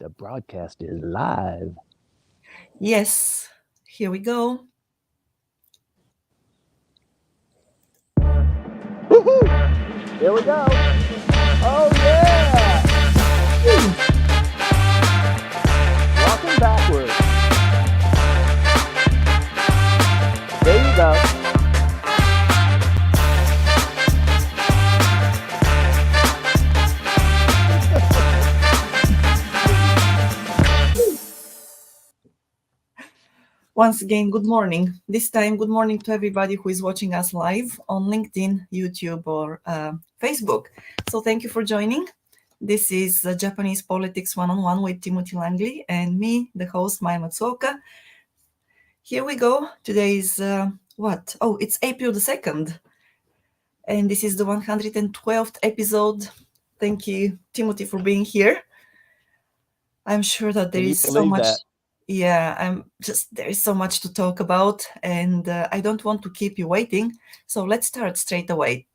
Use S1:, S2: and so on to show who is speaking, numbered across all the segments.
S1: The broadcast is live.
S2: Yes, here we go.
S1: Woohoo! Here we go. Oh yeah! Walking backwards. There you go.
S2: Once again, good morning. This time, good morning to everybody who is watching us live on LinkedIn, YouTube, or Facebook. So thank you for joining. This is Japanese Politics One-on-One with Timothy Langley and me, the host, Maya Matsuoka. Here we go. Today is what? Oh, it's April the 2nd. And this is the 112th episode. Thank you, Timothy, for being here. I'm sure that there is so much. Yeah, there is so much to talk about, and I don't want to keep you waiting. So let's start straight away.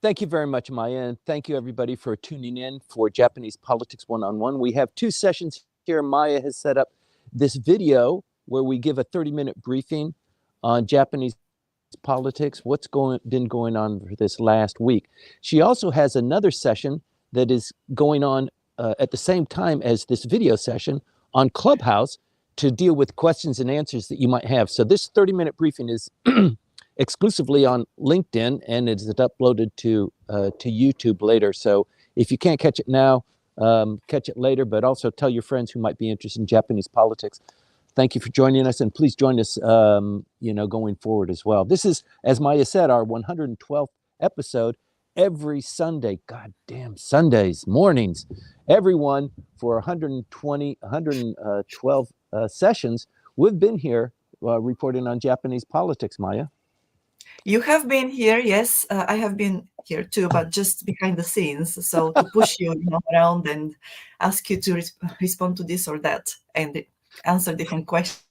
S1: Thank you very much, Maya, and thank you everybody for tuning in for Japanese Politics One-on-One. We have two sessions here. Maya has set up this video where we give a 30-minute briefing on Japanese politics, what's been going on for this last week. She also has another session that is going on at the same time as this video session on Clubhouse to deal with questions and answers that you might have. So this 30-minute briefing is exclusively on LinkedIn, and it is uploaded to YouTube later. So if you can't catch it now, catch it later, but also tell your friends who might be interested in Japanese politics. Thank you for joining us, and please join us, going forward as well. This is, as Maya said, our 112th episode. Every Sunday, goddamn Sundays, mornings, everyone for 112 sessions, we've been here reporting on Japanese politics, Maya.
S2: You have been here, yes. I have been here too, but just behind the scenes. So to push you, around and ask you to respond to this or that and answer different questions.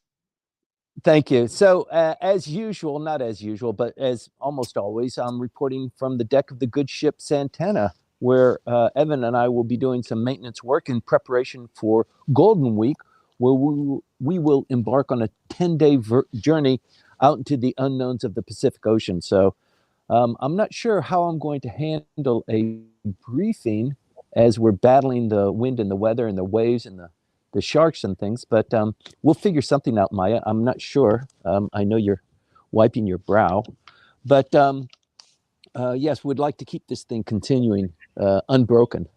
S1: Thank you. So as usual, not as usual, but as almost always, I'm reporting from the deck of the good ship Santana, where Evan and I will be doing some maintenance work in preparation for Golden Week, where we will embark on a 10-day journey out into the unknowns of the Pacific Ocean. So I'm not sure how I'm going to handle a briefing as we're battling the wind and the weather and the waves and the sharks and things, but we'll figure something out, Maya. I'm not sure. I know you're wiping your brow, but yes, we'd like to keep this thing continuing unbroken.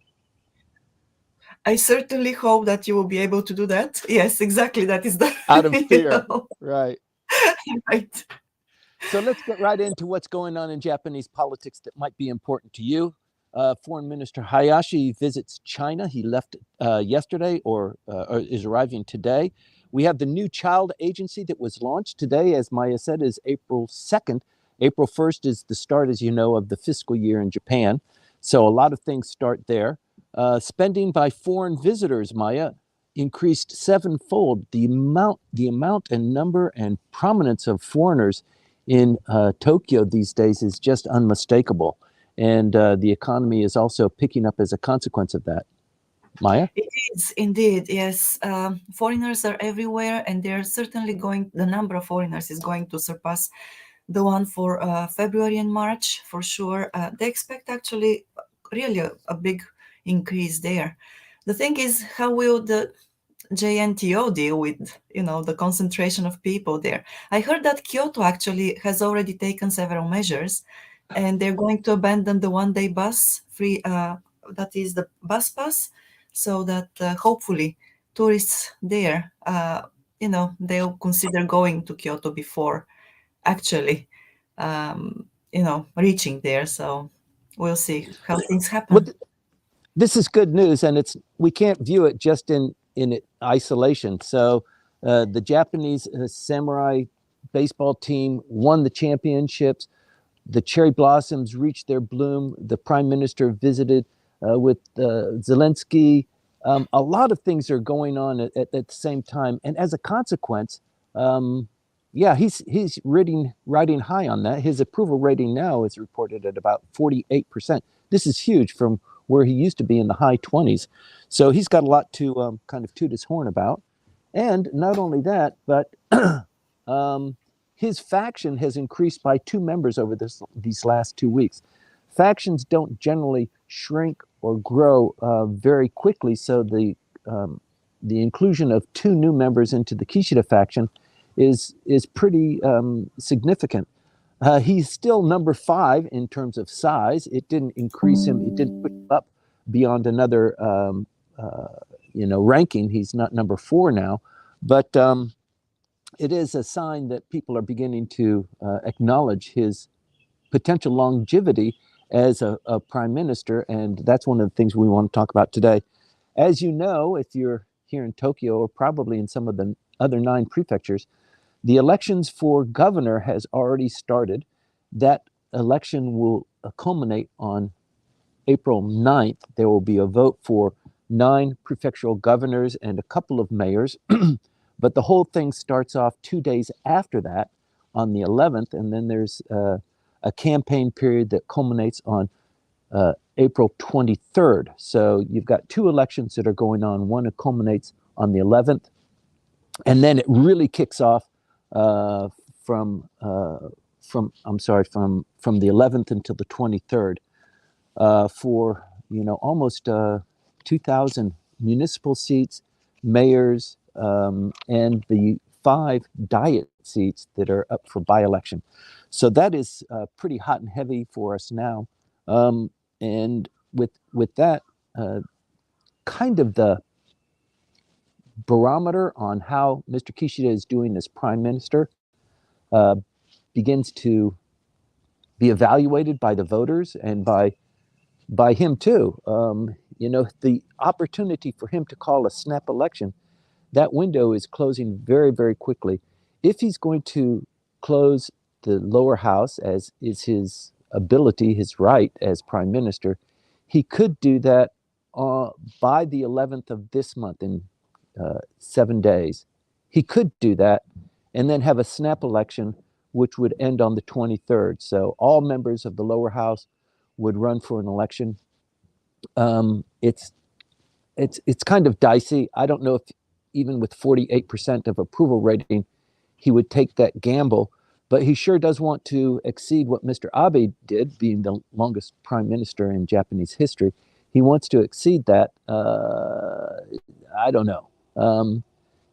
S2: I certainly hope that you will be able to do that. Yes, exactly. That is the
S1: out of fear, right?
S2: Right.
S1: So let's get right into what's going on in Japanese politics that might be important to you. Foreign Minister Hayashi visits China. He left yesterday or is arriving today. We have the new child agency that was launched today, as Maya said, is April 2nd. April 1st is the start, as you know, of the fiscal year in Japan. So a lot of things start there. Spending by foreign visitors, Maya, increased sevenfold. The amount and number and prominence of foreigners in Tokyo these days is just unmistakable. And the economy is also picking up as a consequence of that. Maya?
S2: It is indeed, yes. Foreigners are everywhere, and they're certainly the number of foreigners is going to surpass the one for February and March, for sure. They expect actually really a big increase there. The thing is, how will the JNTO deal with, the concentration of people there? I heard that Kyoto actually has already taken several measures, and they're going to abandon the one-day bus free, that is the bus pass, so that hopefully tourists there, they'll consider going to Kyoto before actually, reaching there. So we'll see how things happen.
S1: Well, this is good news, and we can't view it just in isolation. So the Japanese samurai baseball team won the championships. The cherry blossoms reached their bloom. The prime minister visited with Zelensky. A lot of things are going on at the same time. And as a consequence, he's riding high on that. His approval rating now is reported at about 48%. This is huge, from where he used to be in the high 20s. So he's got a lot to kind of toot his horn about. And not only that, but his faction has increased by 2 members over these last 2 weeks. Factions don't generally shrink or grow very quickly, so the inclusion of 2 new members into the Kishida faction is pretty significant. He's still number 5 in terms of size. It didn't increase him. It didn't push him up beyond another ranking. He's not number 4 now, but it is a sign that people are beginning to acknowledge his potential longevity as a prime minister, and that's one of the things we want to talk about today. As you know, if you're here in Tokyo or probably in some of the other 9 prefectures, the elections for governor has already started. That election will culminate on April 9th. There will be a vote for 9 prefectural governors and a couple of mayors. But the whole thing starts off 2 days after that on the 11th. And then there's a campaign period that culminates on April 23rd. So you've got 2 elections that are going on. One that culminates on the 11th. And then it really kicks off from the 11th until the 23rd for almost 2,000 municipal seats, mayors, and the 5 diet seats that are up for by-election. So that is pretty hot and heavy for us now. And with that, kind of the barometer on how Mr. Kishida is doing as prime minister begins to be evaluated by the voters and by him too. The opportunity for him to call a snap election, that window is closing very, very quickly. If he's going to close the lower house, as is his ability, his right as prime minister, he could do that by the 11th of this month, in 7 days. He could do that and then have a snap election, which would end on the 23rd. So all members of the lower house would run for an election. It's kind of dicey. I don't know if even with 48% of approval rating, he would take that gamble, but he sure does want to exceed what Mr. Abe did, being the longest prime minister in Japanese history. He wants to exceed that. I don't know.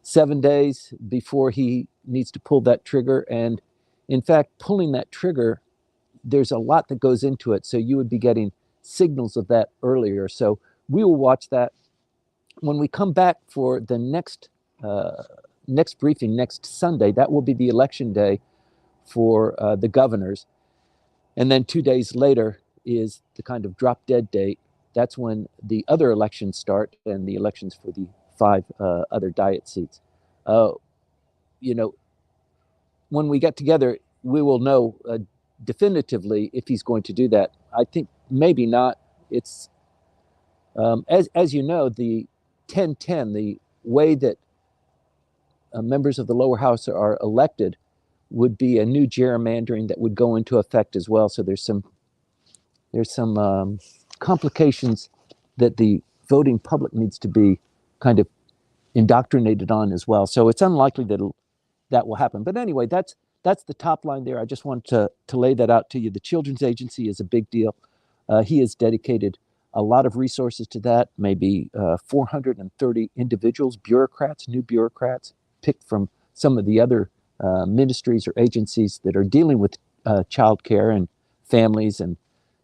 S1: 7 days before he needs to pull that trigger. And in fact, pulling that trigger, there's a lot that goes into it. So you would be getting signals of that earlier. So we will watch that. When we come back for the next briefing next Sunday, that will be the election day for the governors. And then 2 days later is the kind of drop dead date. That's when the other elections start, and the elections for the 5 other diet seats. When we get together, we will know definitively if he's going to do that. I think maybe not. It's as you know, the 10-10, the way that members of the lower house are elected, would be a new gerrymandering that would go into effect as well. So there's some complications that the voting public needs to be kind of indoctrinated on as well. So it's unlikely that will happen. But anyway, that's the top line there. I just wanted to lay that out to you. The Children's Agency is a big deal. He has dedicated a lot of resources to that, maybe 430 individuals, bureaucrats, new bureaucrats, picked from some of the other ministries or agencies that are dealing with child care and families and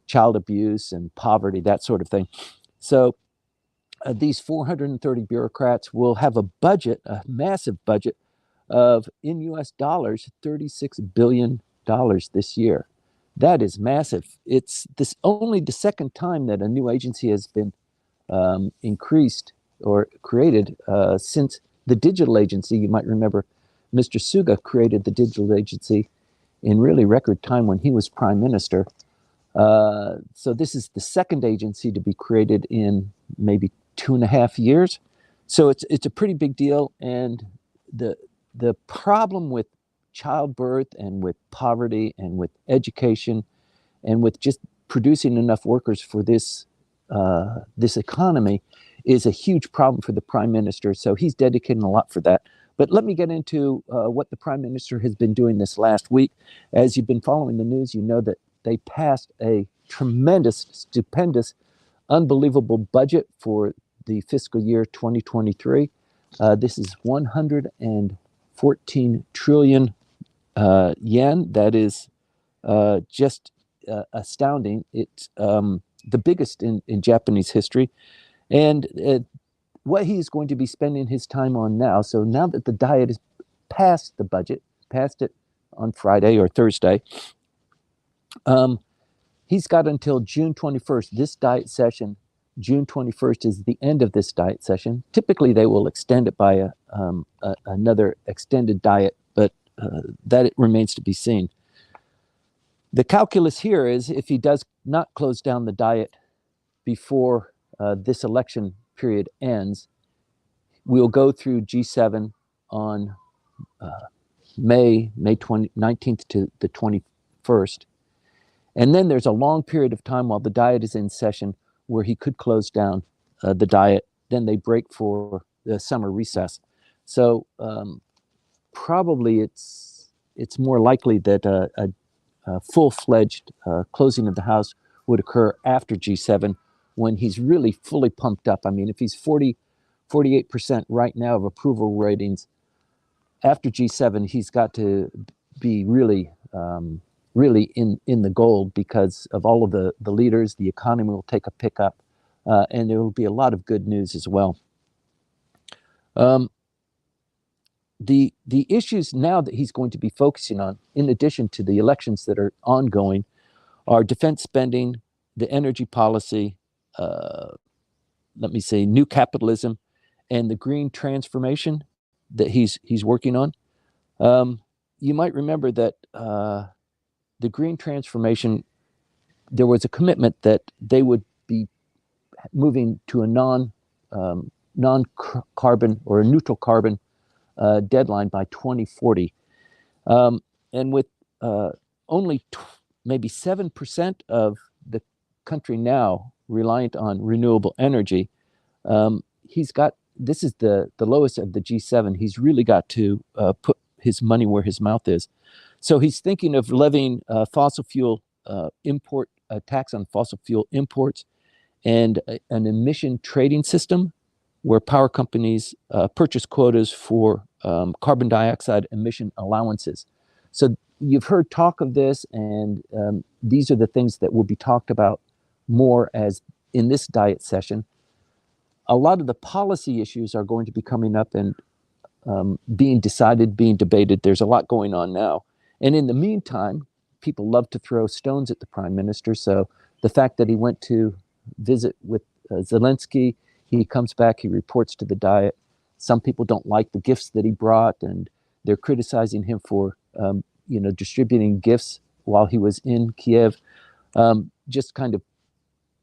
S1: child abuse and poverty, that sort of thing. So these 430 bureaucrats will have a budget, a massive budget of, in US dollars, $36 billion this year. That is massive. It's only the second time that a new agency has been increased or created since the digital agency. You might remember Mr. Suga created the digital agency in really record time when he was prime minister. So this is the second agency to be created in maybe 2.5 years. So it's a pretty big deal. And the problem with childbirth and with poverty and with education and with just producing enough workers for this this economy is a huge problem for the prime minister. So he's dedicating a lot for that. But let me get into what the prime minister has been doing this last week. As you've been following the news, you know that they passed a tremendous, stupendous, unbelievable budget for the fiscal year 2023. This is 114 trillion yen. That is just astounding. It's the biggest in Japanese history. And what he's going to be spending his time on now, so now that the Diet has passed the budget, passed it on Friday or Thursday, he's got until June 21st, this Diet session. June 21st is the end of this Diet session. Typically, they will extend it by another extended Diet, but that it remains to be seen. The calculus here is if he does not close down the Diet before this election period ends, we'll go through G7 on May 19th to the 21st. And then there's a long period of time while the Diet is in session where he could close down the Diet. Then they break for the summer recess. So probably it's more likely that a full-fledged closing of the House would occur after G7 when he's really fully pumped up. I mean, if he's 48% right now of approval ratings, after G7, he's got to be really in the gold because of all of the leaders. The economy will take a pickup, and there will be a lot of good news as well. The issues now that he's going to be focusing on, in addition to the elections that are ongoing, are defense spending, the energy policy, new capitalism, and the green transformation that he's working on. You might remember that the green transformation, there was a commitment that they would be moving to a non-carbon or a neutral carbon deadline by 2040. And with only maybe 7% of the country now reliant on renewable energy, this is the lowest of the G7. He's really got to put his money where his mouth is. So he's thinking of levying fossil fuel tax on fossil fuel imports and an emission trading system where power companies purchase quotas for carbon dioxide emission allowances. So you've heard talk of this, and these are the things that will be talked about more as in this Diet session. A lot of the policy issues are going to be coming up and being decided, being debated. There's a lot going on now. And in the meantime, people love to throw stones at the prime minister. So the fact that he went to visit with Zelensky, he comes back, he reports to the Diet. Some people don't like the gifts that he brought, and they're criticizing him for distributing gifts while he was in Kiev. Just kind of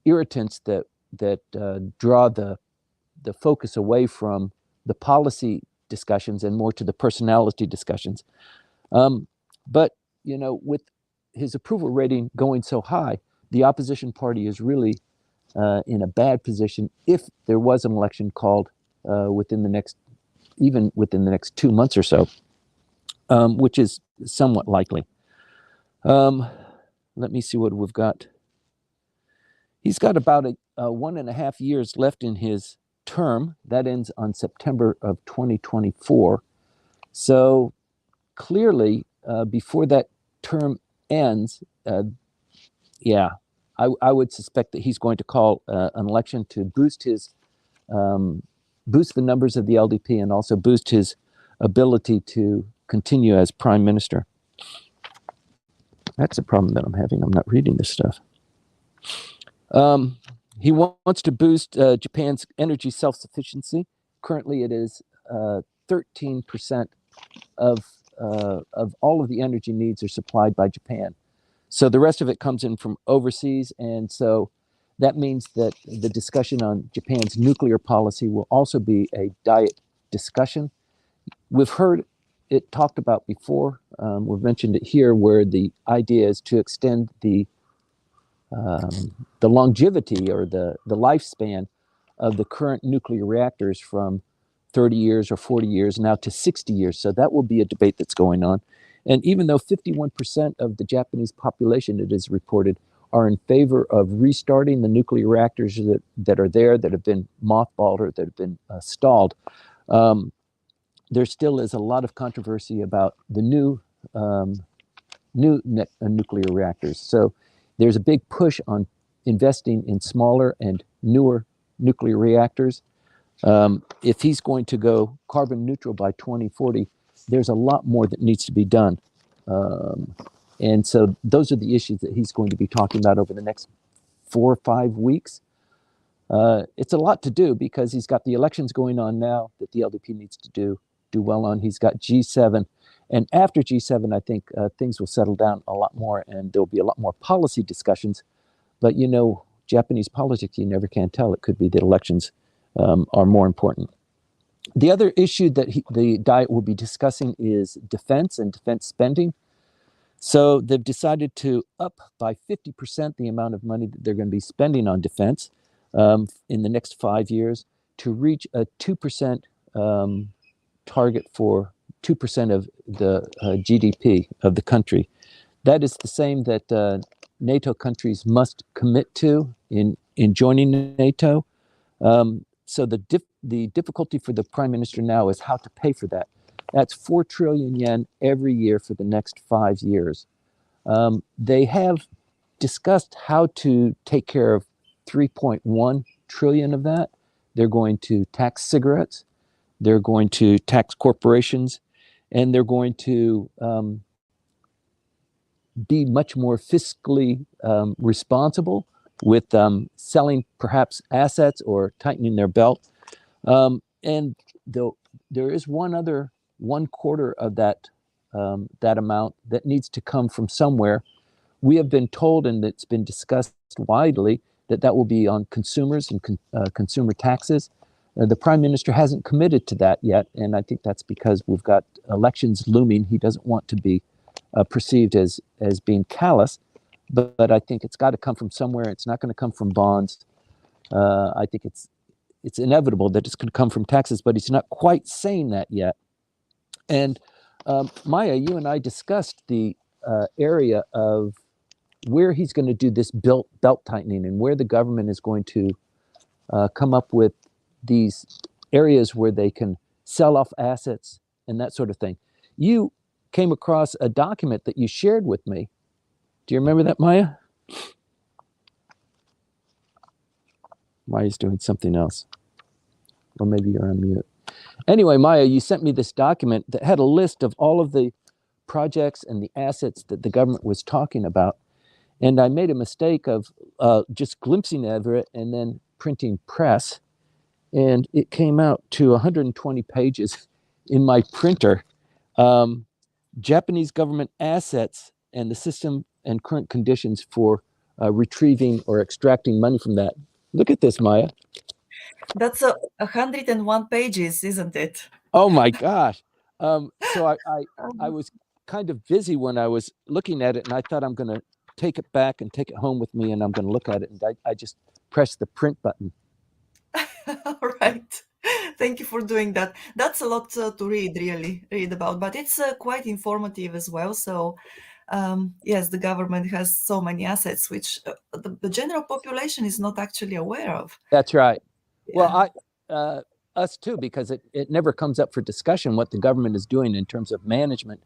S1: irritants that draw the focus away from the policy discussions and more to the personality discussions. But with his approval rating going so high, the opposition party is really in a bad position if there was an election called within the next 2 months or so, which is somewhat likely. Let me see what we've got. He's got about 1.5 years left in his term. That ends on September of 2024. So clearly, before that term ends, I would suspect that he's going to call an election to boost the numbers of the LDP and also boost his ability to continue as prime minister. That's a problem that I'm having. I'm not reading this stuff. He wants to boost Japan's energy self-sufficiency. Currently, it is 13% of all of the energy needs are supplied by Japan. So the rest of it comes in from overseas, and so that means that the discussion on Japan's nuclear policy will also be a Diet discussion. We've heard it talked about before. We've mentioned it here, where the idea is to extend the the longevity or the lifespan of the current nuclear reactors from 30 years or 40 years now to 60 years. So that will be a debate that's going on. And even though 51% of the Japanese population, it is reported, are in favor of restarting the nuclear reactors that are there, that have been mothballed or that have been stalled, there still is a lot of controversy about the new nuclear reactors. So there's a big push on investing in smaller and newer nuclear reactors. If he's going to go carbon neutral by 2040, there's a lot more that needs to be done. And so those are the issues that he's going to be talking about over the next 4 or 5 weeks. It's a lot to do because he's got the elections going on now that the LDP needs to do well on. He's got G7. And after G7, I think things will settle down a lot more and there'll be a lot more policy discussions. But you know, Japanese politics, you never can tell. It could be that elections are more important. The other issue that the Diet will be discussing is defense and defense spending. So they've decided to up by 50% the amount of money that they're going to be spending on defense in the next 5 years to reach a 2% target for 2% of the GDP of the country. That is the same that NATO countries must commit to in joining NATO. So the difficulty for the Prime Minister now is how to pay for that. That's 4 trillion yen every year for the next 5 years. They have discussed how to take care of 3.1 trillion of that. They're going to tax cigarettes, they're going to tax corporations, and they're going to be much more fiscally responsible with selling perhaps assets or tightening their belt. And there is one quarter of that amount that needs to come from somewhere. We have been told, and it's been discussed widely, that will be on consumers and consumer taxes. The Prime Minister hasn't committed to that yet, and I think that's because we've got elections looming. He doesn't want to be perceived as being callous, but I think it's got to come from somewhere. It's not going to come from bonds. I think it's inevitable that it's going to come from taxes, but he's not quite saying that yet. And Maya, you and I discussed the area of where he's going to do this belt tightening and where the government is going to come up with these areas where they can sell off assets and that sort of thing. You came across a document that you shared with me. Do you remember that, Maya? Maya's doing something else. Or maybe you're on mute. Anyway, Maya, you sent me this document that had a list of all of the projects and the assets that the government was talking about. And I made a mistake of just glimpsing over it and then printing press. And it came out to 120 pages in my printer. Japanese government assets and the system and current conditions for retrieving or extracting money from that. Look at this, Maya.
S2: That's 101 pages, isn't it?
S1: Oh my gosh. So I was kind of busy when I was looking at it, and I thought I'm going to take it back and take it home with me, and I'm going to look at it. And I just pressed the print button.
S2: All right. Thank you for doing that. That's a lot to read about, but it's quite informative as well. So yes, the government has so many assets, which the general population is not actually aware of.
S1: That's right.
S2: Yeah.
S1: Well, us too, because it never comes up for discussion what the government is doing in terms of management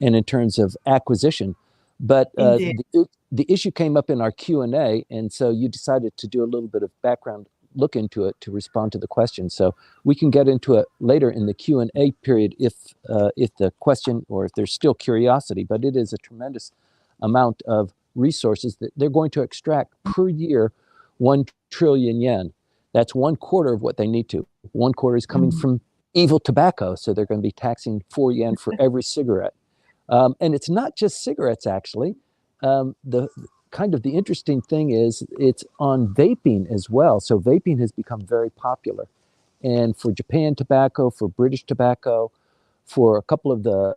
S1: and in terms of acquisition. But the issue came up in our Q&A, and so you decided to do a little bit of background look into it to respond to the question. So we can get into it later in the Q&A period if the question or if there's still curiosity, but it is a tremendous amount of resources that they're going to extract per year, 1 trillion yen. That's 1/4 of what they need to. 1/4 is coming from evil tobacco. So they're going to be taxing 4 yen for every cigarette. And it's not just cigarettes, actually. The interesting thing is it's on vaping as well. So vaping has become very popular. And for Japan Tobacco, for British Tobacco, for a couple of the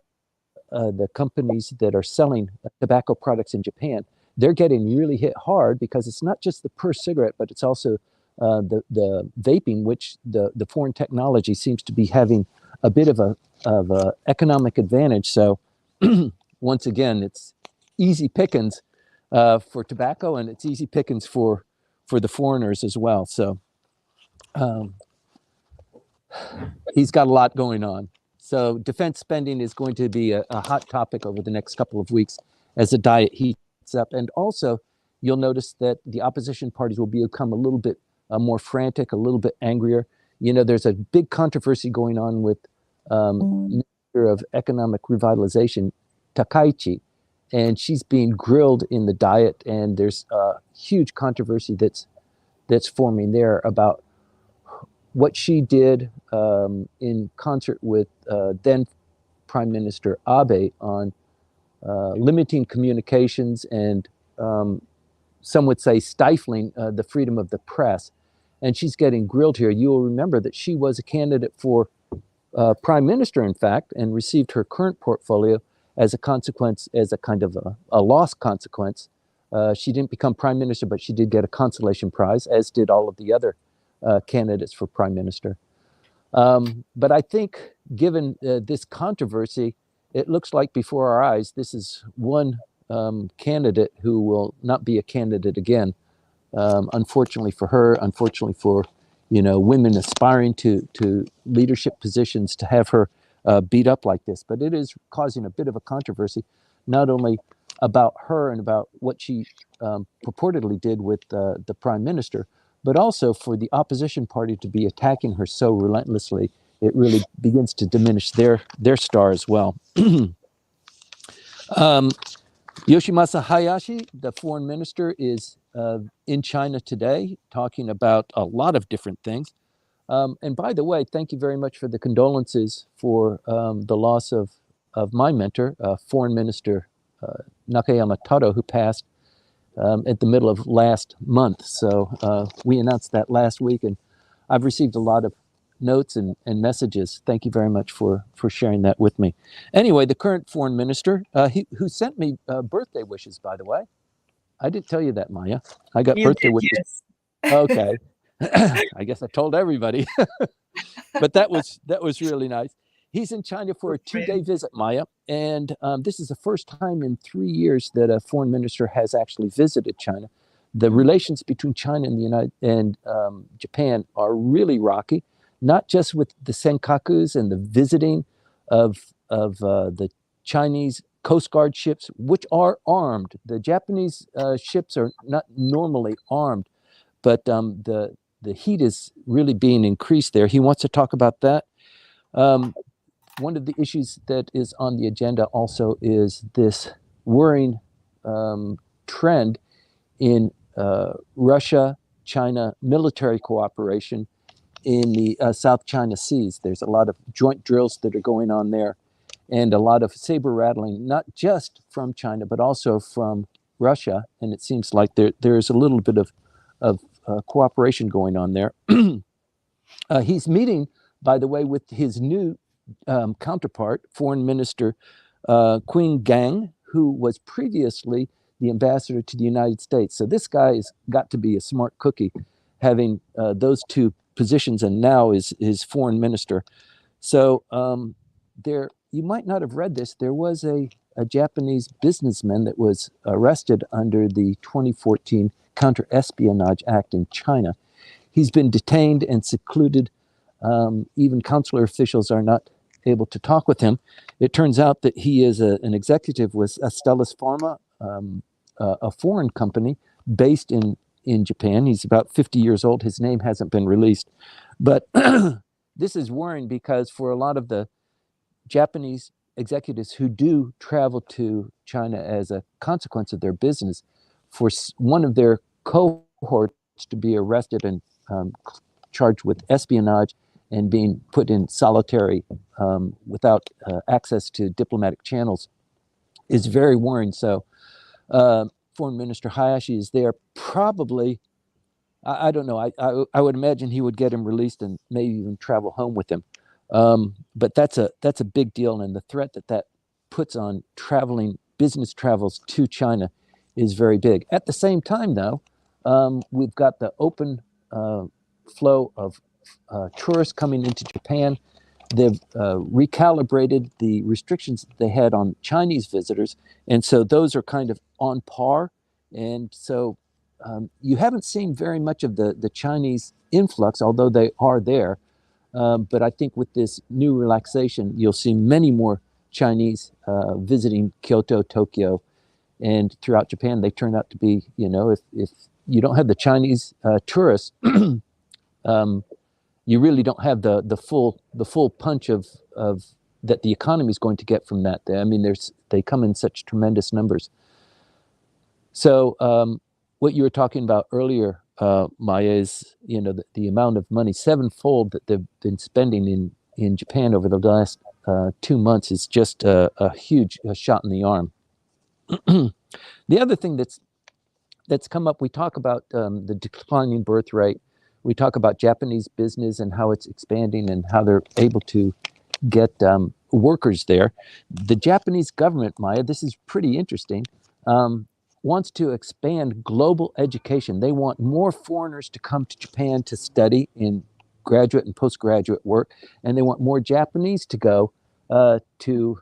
S1: companies that are selling tobacco products in Japan, they're getting really hit hard because it's not just the per cigarette, but it's also the vaping, which the foreign technology seems to be having a bit of a economic advantage. So once again, it's easy pickings for tobacco, and it's easy pickings for the foreigners as well. So he's got a lot going on. So defense spending is going to be a hot topic over the next couple of weeks as the diet heats up. And also, you'll notice that the opposition parties will become a little bit more frantic, a little bit angrier. You know, there's a big controversy going on with Minister of Economic Revitalization, Takaichi, and she's being grilled in the diet. And there's a huge controversy that's forming there about what she did in concert with then Prime Minister Abe on limiting communications and some would say stifling the freedom of the press. And she's getting grilled here. You will remember that she was a candidate for Prime Minister, in fact, and received her current portfolio as a consequence, as a kind of a lost consequence. She didn't become Prime Minister, but she did get a consolation prize, as did all of the other candidates for Prime Minister. But I think given this controversy, it looks like before our eyes, this is one candidate who will not be a candidate again. Unfortunately for her, unfortunately for, you know, women aspiring to leadership positions, to have her beat up like this. But it is causing a bit of a controversy, not only about her and about what she purportedly did with the Prime Minister, but also for the opposition party to be attacking her so relentlessly. It really begins to diminish their star as well. Yoshimasa Hayashi, the foreign minister, is in China today, talking about a lot of different things. And by the way, thank you very much for the condolences for the loss of my mentor, Foreign Minister Nakayama Taro, who passed at the middle of last month. So we announced that last week, and I've received a lot of notes and messages. Thank you very much for sharing that with me. Anyway, the current foreign minister, who sent me birthday wishes, by the way. I didn't tell you that, Maya. I got birthday wishes.
S2: Yes.
S1: Okay. I guess I told everybody. But that was really nice. He's in China for a 2-day visit, Maya. And this is the first time in 3 years that a foreign minister has actually visited China. The relations between China and Japan are really rocky, not just with the senkakus and the visiting of the Chinese Coast Guard ships, which are armed. The Japanese ships are not normally armed, but the heat is really being increased there. He wants to talk about that. One of the issues that is on the agenda also is this worrying trend in Russia-China military cooperation in the South China Seas. There's a lot of joint drills that are going on there, and a lot of saber rattling, not just from China, but also from Russia. And it seems like there's a little bit of cooperation going on there. He's meeting, by the way, with his new counterpart, Foreign Minister Qin Gang, who was previously the ambassador to the United States. So this guy has got to be a smart cookie, having those two positions, and now is foreign minister. So there, you might not have read this. There was a Japanese businessman that was arrested under the 2014 Counter-Espionage Act in China. He's been detained and secluded. Even consular officials are not able to talk with him. It turns out that he is an executive with Astellas Pharma, a foreign company based in Japan. He's about 50 years old. His name hasn't been released. But this is worrying because for a lot of the Japanese executives who do travel to China as a consequence of their business, for one of their cohorts to be arrested and charged with espionage and being put in solitary without access to diplomatic channels is very worrying. So Foreign Minister Hayashi is there. Probably, I don't know, I would imagine he would get him released and maybe even travel home with him. But that's a big deal, and the threat that puts on business travels to China is very big. At the same time, though, we've got the open flow of tourists coming into Japan. They've recalibrated the restrictions that they had on Chinese visitors, and so those are kind of on par. And so you haven't seen very much of the Chinese influx, although they are there. But I think with this new relaxation, you'll see many more Chinese visiting Kyoto, Tokyo, and throughout Japan. They turn out to be, if you don't have the Chinese tourists, you really don't have the full punch of that the economy is going to get from that. I mean, they come in such tremendous numbers. So what you were talking about earlier, Maya, is the amount of money, sevenfold, that they've been spending in Japan over the last 2 months is just a huge shot in the arm. The other thing that's come up, we talk about the declining birth rate. We talk about Japanese business and how it's expanding and how they're able to get workers there. The Japanese government, Maya, this is pretty interesting, wants to expand global education. They want more foreigners to come to Japan to study in graduate and postgraduate work, and they want more Japanese to go to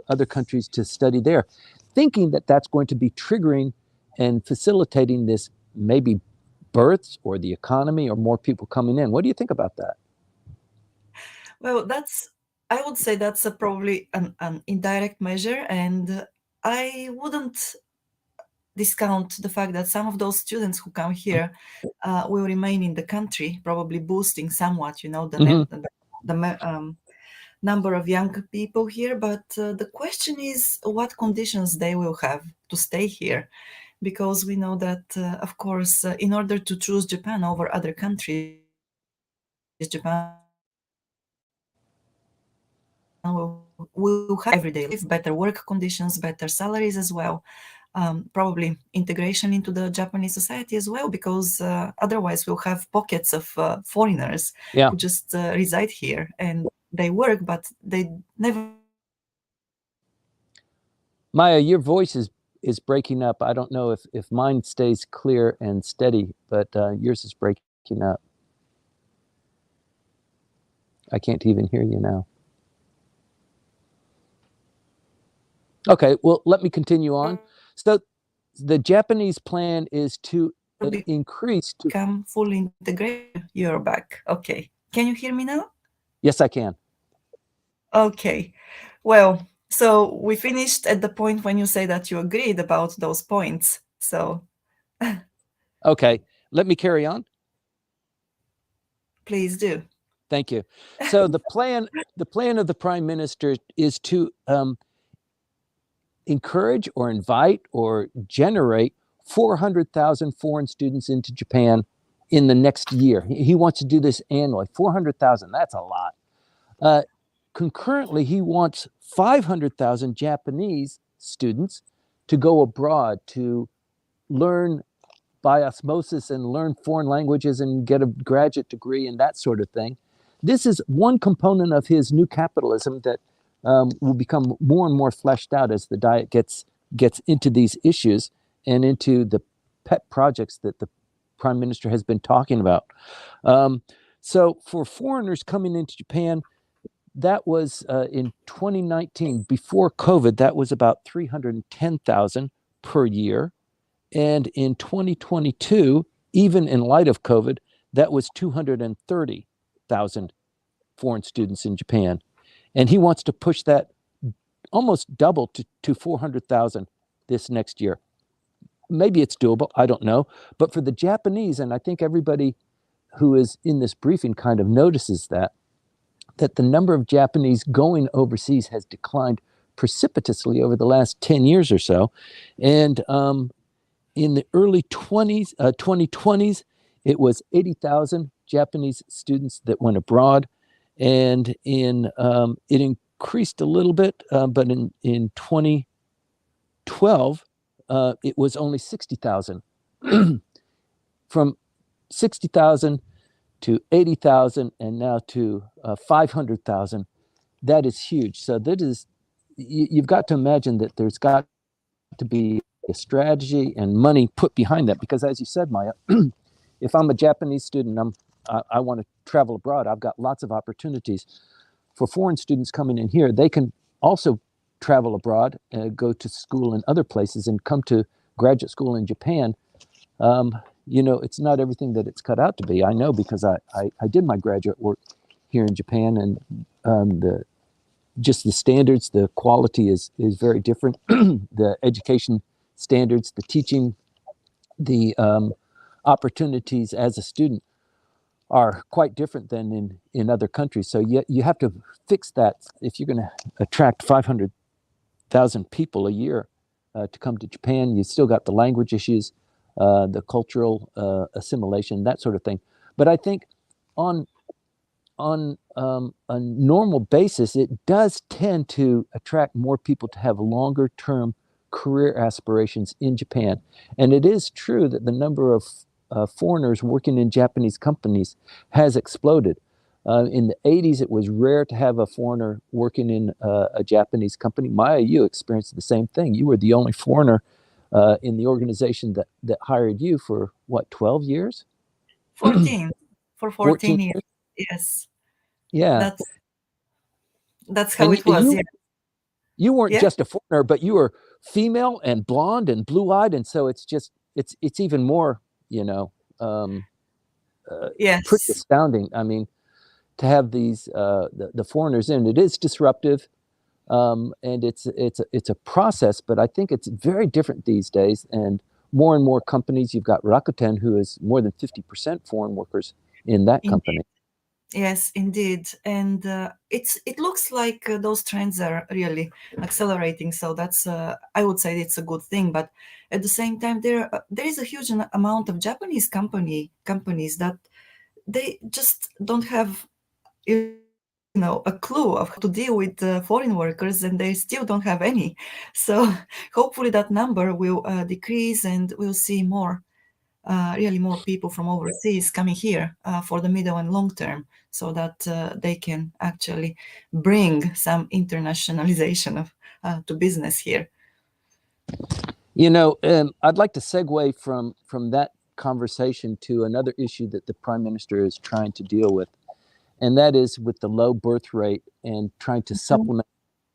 S1: other countries to study there, thinking that that's going to be triggering and facilitating this maybe births or the economy or more people coming in. What do you think about that?
S2: Well, I would say that's probably an indirect measure, and I wouldn't discount the fact that some of those students who come here will remain in the country, probably boosting somewhat, the number of young people here. But the question is what conditions they will have to stay here, because we know that, of course, in order to choose Japan over other countries, Japan will have everyday life, better work conditions, better salaries as well. Probably integration into the Japanese society as well, because otherwise we'll have pockets of foreigners who just reside here and they work, but they never.
S1: Maya, your voice is breaking up. I don't know if mine stays clear and steady, but yours is breaking up. I can't even hear you now. Okay, well, let me continue on. So the Japanese plan is to increase to
S2: become fully integrated. You're back. Okay. Can you hear me now?
S1: Yes, I can.
S2: Okay. Well, so we finished at the point when you say that you agreed about those points. So
S1: okay, let me carry on.
S2: Please do.
S1: Thank you. So the plan of the Prime Minister is to encourage or invite or generate 400,000 foreign students into Japan in the next year. He wants to do this annually. 400,000, that's a lot. Concurrently, he wants 500,000 Japanese students to go abroad to learn by osmosis and learn foreign languages and get a graduate degree and that sort of thing. This is one component of his new capitalism that will become more and more fleshed out as the Diet gets into these issues and into the pet projects that the Prime Minister has been talking about. So for foreigners coming into Japan, that was in 2019, before COVID, that was about 310,000 per year. And in 2022, even in light of COVID, that was 230,000 foreign students in Japan. And he wants to push that almost double to 400,000 this next year. Maybe it's doable, I don't know. But for the Japanese, and I think everybody who is in this briefing kind of notices that the number of Japanese going overseas has declined precipitously over the last 10 years or so. And in the early 2020s, it was 80,000 Japanese students that went abroad. And it increased a little bit, but in 2012, it was only 60,000. From 60,000 to 80,000 and now to 500,000. That is huge. So that is, you've got to imagine that there's got to be a strategy and money put behind that. Because as you said, Maya, if I'm a Japanese student, I want to travel abroad. I've got lots of opportunities for foreign students coming in here. They can also travel abroad, go to school in other places, and come to graduate school in Japan. It's not everything that it's cut out to be. I know because I did my graduate work here in Japan, and the standards, the quality is very different. The education standards, the teaching, the opportunities as a student are quite different than in other countries. So you have to fix that if you're going to attract 500,000 people a year to come to Japan. You still got the language issues, the cultural assimilation, that sort of thing. But I think on a normal basis, it does tend to attract more people to have longer term career aspirations in Japan. And it is true that the number of foreigners working in Japanese companies has exploded. In the 80s, it was rare to have a foreigner working in a Japanese company. Maya, you experienced the same thing. You were the only foreigner in the organization that hired you for what, 12 years?
S2: 14 for
S1: 14
S2: 14 years.
S1: years?
S2: Yes,
S1: Yeah.
S2: that's how it was.
S1: You weren't
S2: Yeah.
S1: just a foreigner, but you were female and blonde and blue-eyed, and so it's even more,
S2: Yes.
S1: pretty astounding. I mean, to have these the foreigners in, it is disruptive, and it's a process, but I think it's very different these days. And more companies. You've got Rakuten, who is more than 50% foreign workers in that company.
S2: Yes, indeed, and it looks like those trends are really accelerating. So that's I would say it's a good thing. But at the same time, there is a huge amount of Japanese companies that they just don't have a clue of how to deal with foreign workers, and they still don't have any. So hopefully that number will decrease, and we'll see really more people from overseas coming here for the middle and long term, so that they can actually bring some internationalization to business here.
S1: I'd like to segue from that conversation to another issue that the Prime Minister is trying to deal with, and that is with the low birth rate and trying to supplement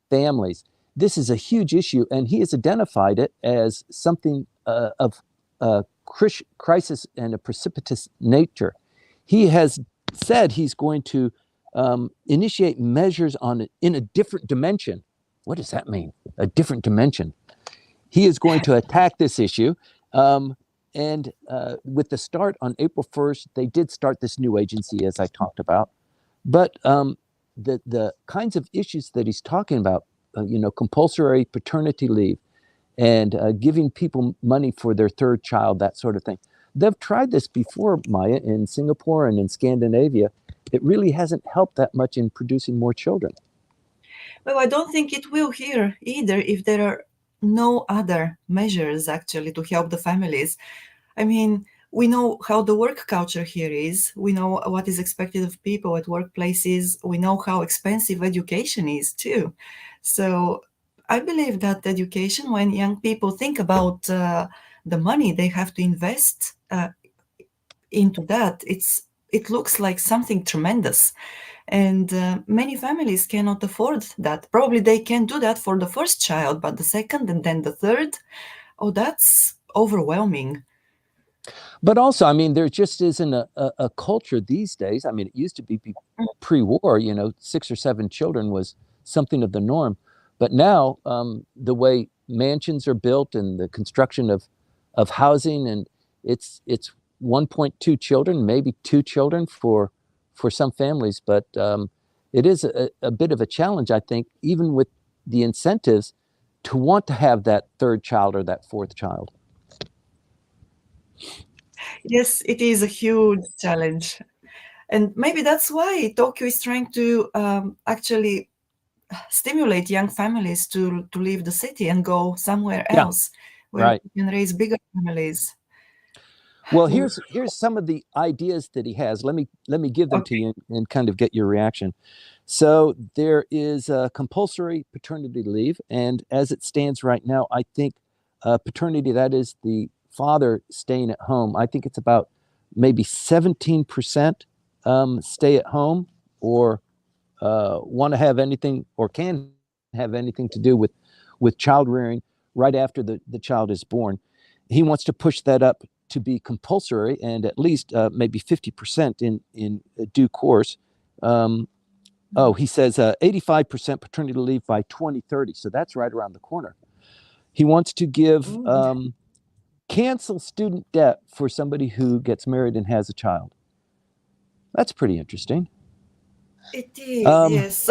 S1: families. This is a huge issue, and he has identified it as something of a crisis and a precipitous nature. He has said he's going to initiate measures in a different dimension. What does that mean? A different dimension. He is going to attack this issue. And with the start on April 1st, they did start this new agency, as I talked about. But the kinds of issues that he's talking about, compulsory paternity leave and giving people money for their third child, that sort of thing. They've tried this before, Maya, in Singapore and in Scandinavia. It really hasn't helped that much in producing more children.
S2: Well, I don't think it will here either if there are no other measures actually to help the families. I mean, we know how the work culture here is. We know what is expected of people at workplaces. We know how expensive education is too. So I believe that education, when young people think about the money they have to invest into that, it looks like something tremendous. And many families cannot afford that. Probably they can do that for the first child, but the second and then the third, oh, that's overwhelming.
S1: But also, I mean, there just isn't a culture these days. I mean, it used to be pre-war, 6 or 7 children was something of the norm. But now the way mansions are built and the construction of housing, and it's 1.2 children, maybe 2 children for some families. But it is a bit of a challenge, I think, even with the incentives to want to have that third child or that fourth child.
S2: Yes, it is a huge challenge. And maybe that's why Tokyo is trying to actually stimulate young families to leave the city and go somewhere else where they can raise bigger families.
S1: Well, here's some of the ideas that he has. Let me give them to you and kind of get your reaction. So there is a compulsory paternity leave, and as it stands right now, I think paternity, that is the father staying at home. I think it's about maybe 17% stay at home or want to have anything or can have anything to do with child rearing right after the child is born. He wants to push that up to be compulsory and at least maybe 50% in due course. He says 85% paternity leave by 2030. So that's right around the corner. He wants to give cancel student debt for somebody who gets married and has a child. That's pretty interesting.
S2: It is, yes.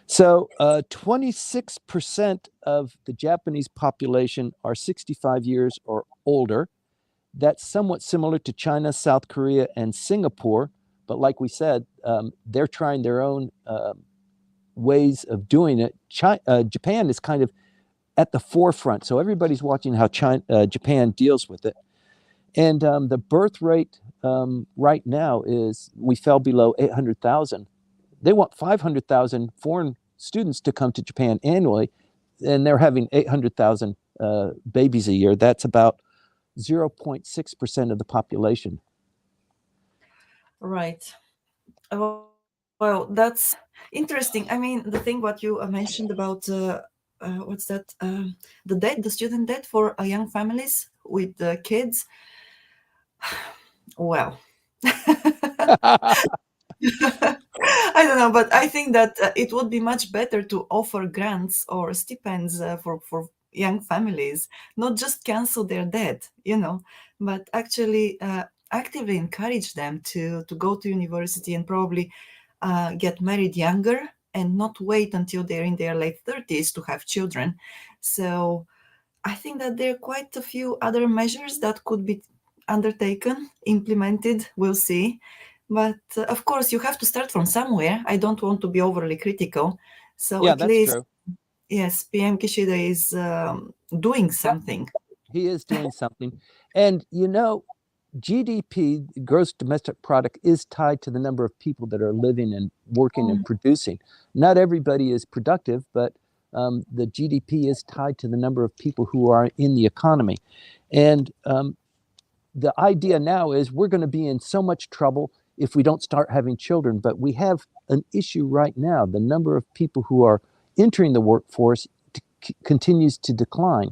S1: So 26% of the Japanese population are 65 years or older. That's somewhat similar to China, South Korea, and Singapore. But like we said, they're trying their own ways of doing it. Japan is kind of at the forefront. So everybody's watching how Japan deals with it. And the birth rate right now is we fell below 800,000. They want 500,000 foreign students to come to Japan annually, and they're having 800,000 babies a year. That's about 0.6% of the population.
S2: Right. Well, that's interesting. I mean, the thing what you mentioned about what's that? The debt, the student debt for young families with kids. Well, I don't know, but I think that it would be much better to offer grants or stipends for young families, not just cancel their debt, but actually actively encourage them to go to university and probably get married younger and not wait until they're in their late 30s to have children. So I think that there are quite a few other measures that could be undertaken, implemented. We'll see. But of course, you have to start from somewhere. I don't want to be overly critical. So
S1: Yeah,
S2: at
S1: that's
S2: least,
S1: true.
S2: yes, PM Kishida is doing something.
S1: He is doing something. And GDP, gross domestic product, is tied to the number of people that are living and working and producing. Not everybody is productive, but the GDP is tied to the number of people who are in the economy. And the idea now is we're going to be in so much trouble if we don't start having children. But we have an issue right now. The number of people who are entering the workforce continues to decline.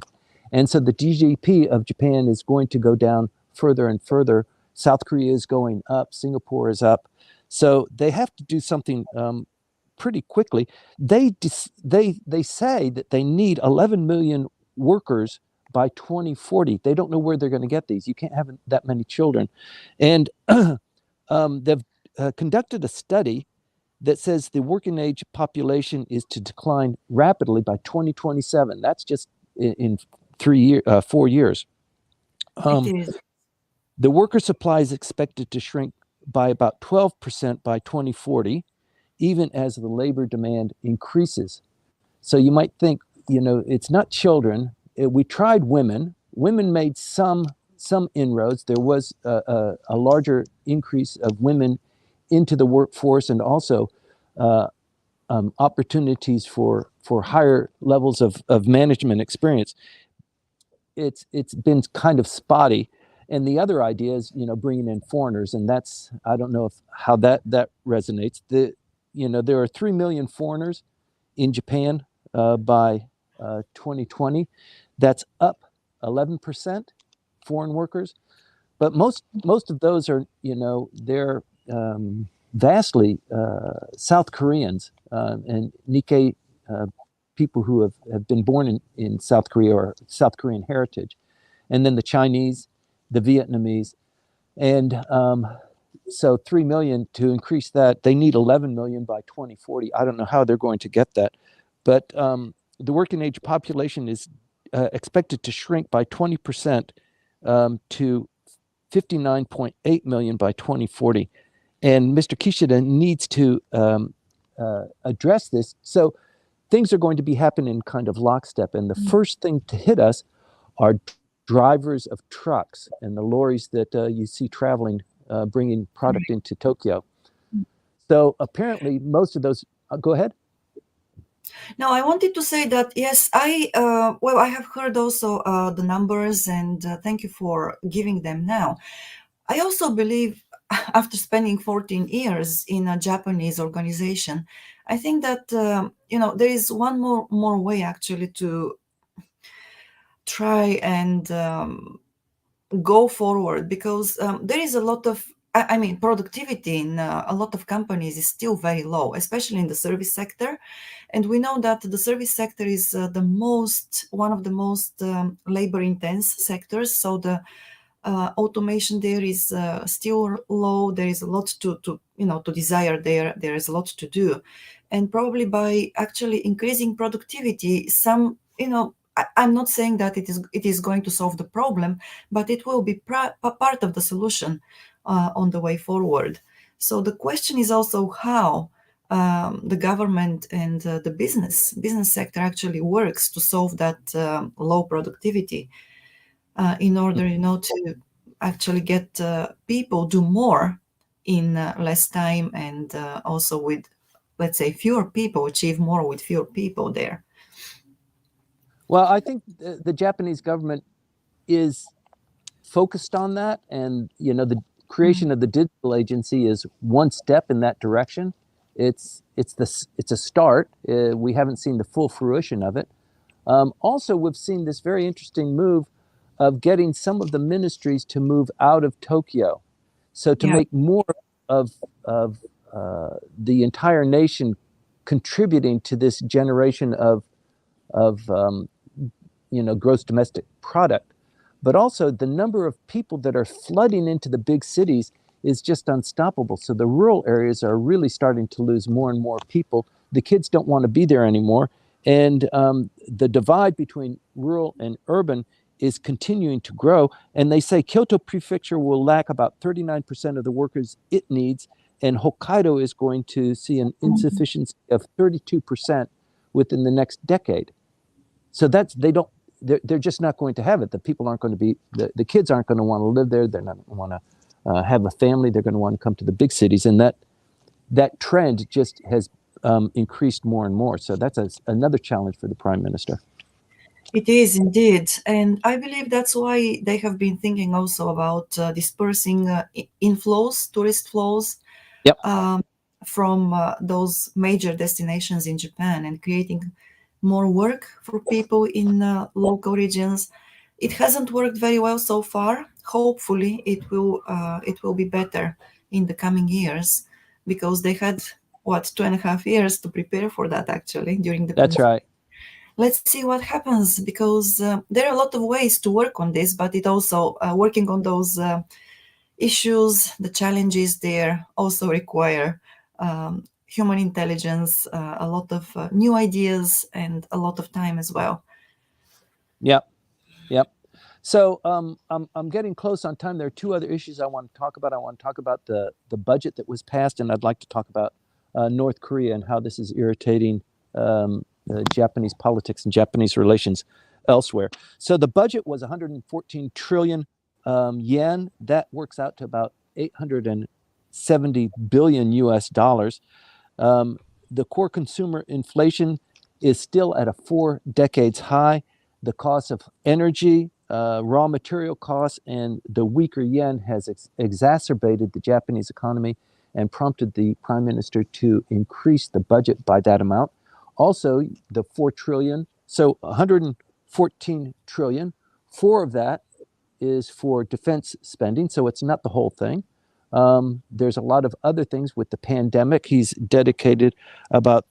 S1: And so the GDP of Japan is going to go down further and further. South Korea is going up. Singapore is up. So they have to do something pretty quickly. They say that they need 11 million workers by 2040. They don't know where they're going to get these. You can't have that many children. And they've conducted a study that says the working age population is to decline rapidly by 2027. That's just in 4 years.
S2: It is.
S1: The worker supply is expected to shrink by about 12% by 2040, even as the labor demand increases. So you might think, it's not children. We tried women. Women made some inroads. There was a larger increase of women into the workforce and also opportunities for higher levels of management experience. It's been kind of spotty. And the other idea is, bringing in foreigners, and that's, I don't know how that resonates. There are 3 million foreigners in Japan by 2020. That's up 11%, foreign workers. But most of those are, they're vastly South Koreans and Nikkei people who have been born in South Korea or South Korean heritage. And then the Chinese, the Vietnamese. And so 3 million, to increase that, they need 11 million by 2040. I don't know how they're going to get that. But the working age population is expected to shrink by 20% to 59.8 million by 2040. And Mr. Kishida needs to address this. So things are going to be happening kind of lockstep. And the first thing to hit us are drivers of trucks and the lorries that you see traveling, bringing product into Tokyo. So apparently most of those, go ahead.
S2: Now, I wanted to say that yes, I have heard also the numbers, and thank you for giving them now. I also believe, after spending 14 years in a Japanese organization, I think that there is one more way actually to try and go forward, because there is a lot of I mean, productivity in a lot of companies is still very low, especially in the service sector. And we know that the service sector is one of the most labor intense sectors. So the automation there is still low. There is a lot to desire there. There is a lot to do, and probably by actually increasing productivity, I'm not saying that it is going to solve the problem, but it will be a part of the solution on the way forward. So the question is also how the government and the business sector actually works to solve that low productivity, in order, to actually get people do more in less time, and also with, let's say, fewer people, achieve more with fewer people there.
S1: Well, I think the Japanese government is focused on that, and the creation of the digital agency is one step in that direction. It's a start. We haven't seen the full fruition of it. Also, we've seen this very interesting move of getting some of the ministries to move out of Tokyo, so to
S2: Yeah.
S1: make more of the entire nation contributing to this generation of gross domestic product. But also the number of people that are flooding into the big cities is just unstoppable. So the rural areas are really starting to lose more and more people. The kids don't want to be there anymore. And the divide between rural and urban is continuing to grow. And they say Kyoto Prefecture will lack about 39% of the workers it needs, and Hokkaido is going to see an insufficiency of 32% within the next decade. So they're just not going to have it. The people aren't going to be, the kids aren't going to want to live there. They're not going to want to have a family. They're going to want to come to the big cities. And that trend just has increased more and more. So that's another challenge for the prime minister.
S2: It is indeed, and I believe that's why they have been thinking also about dispersing tourist flows,
S1: Yep.
S2: from those major destinations in Japan, and creating more work for people in local regions. It hasn't worked very well so far. Hopefully, it will be better in the coming years, because they had 2.5 years to prepare for that, actually, during the
S1: That's
S2: pandemic.
S1: right.
S2: Let's see what happens, because there are a lot of ways to work on this, but it also working on those issues, the challenges there also require human intelligence, a lot of new ideas, and a lot of time as well.
S1: Yep. Yep. So I'm getting close on time. There are two other issues I want to talk about. I want to talk about the budget that was passed, and I'd like to talk about North Korea and how this is irritating Japanese politics and Japanese relations elsewhere. So the budget was 114 trillion yen. That works out to about 870 billion US dollars. The core consumer inflation is still at a 4 decades high. The cost of energy, raw material costs, and the weaker yen has exacerbated the Japanese economy and prompted the prime minister to increase the budget by that amount. Also, the 4 trillion, so 114 trillion, 4 of that is for defense spending, so it's not the whole thing. There's a lot of other things with the pandemic. He's dedicated about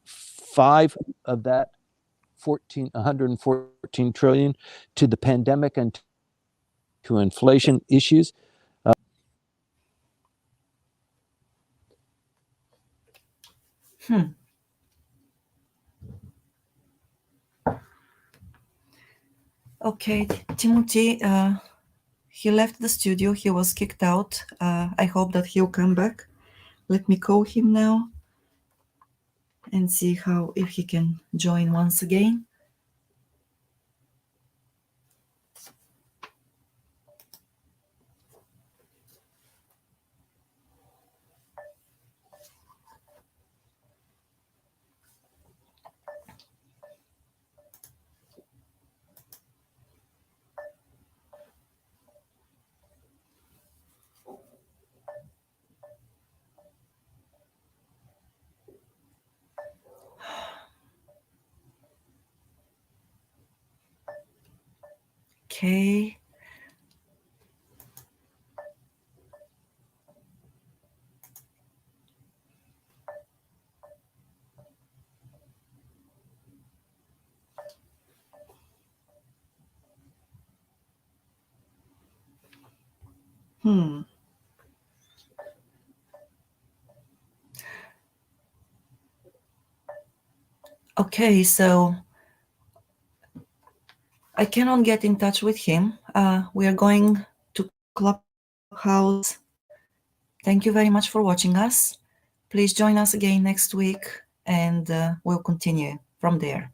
S1: 5 of that 114 trillion to the pandemic and to inflation issues.
S2: Okay, Timothy, he left the studio. He was kicked out. I hope that he'll come back. Let me call him now and see how if he can join once again. Okay. Okay, so I cannot get in touch with him. We are going to Clubhouse. Thank you very much for watching us. Please join us again next week, and we'll continue from there.